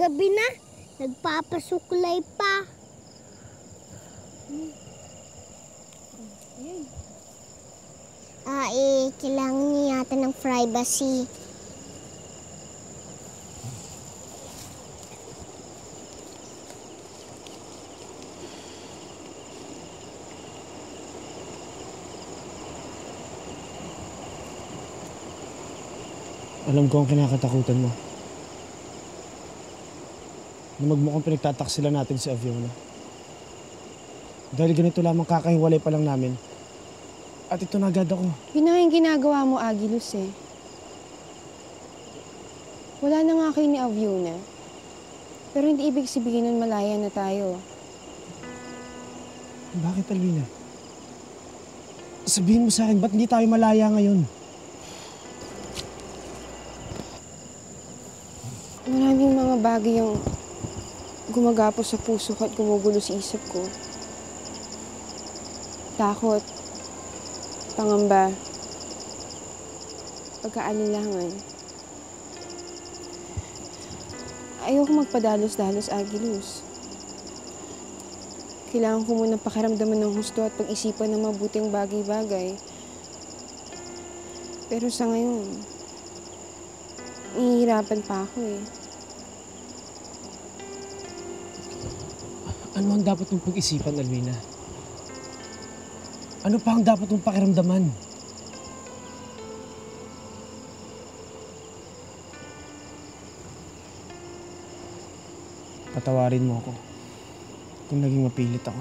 Gabi na, nagpapasuklay pa. Kailangan niya yata ng privacy. Alam ko ang kinakatakutan mo. Na magmukhang pinagtataksila natin si Aviona. Dahil ganito lamang kakahiwalay pa lang namin. At ito na agad ako. Yun na yung ginagawa mo, Agilus eh. Wala na nga kayo ni Aviona. Pero hindi ibig sabihin nun malaya na tayo. Bakit, Alvina? Sabihin mo sa akin, ba't hindi tayo malaya ngayon? Maraming mga bagay yung gumagapos sa puso ko at gumugulo sa isip ko. Takot, pangamba, pagkaalilangan. Ayoko magpadalos-dalos, Agilus. Kailangan ko muna pakiramdaman ng husto at pag-isipan ng mabuting bagay-bagay. Pero sa ngayon, nahihirapan pa ako eh. Ano ang dapat mong pag-isipan, Alvina? Ano pa ang dapat mong pakiramdaman? Patawarin mo ako kung naging mapilit ako.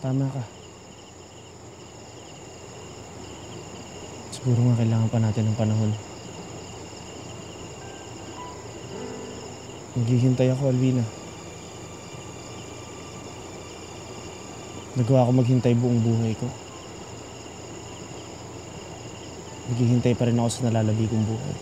Tama ka. Siguro nga kailangan pa natin ng panahon. Maghihintay ako, Alvina. Nagawa ko maghintay buong buhay ko. Maghihintay pa rin ako sa nalalabi kong buhay.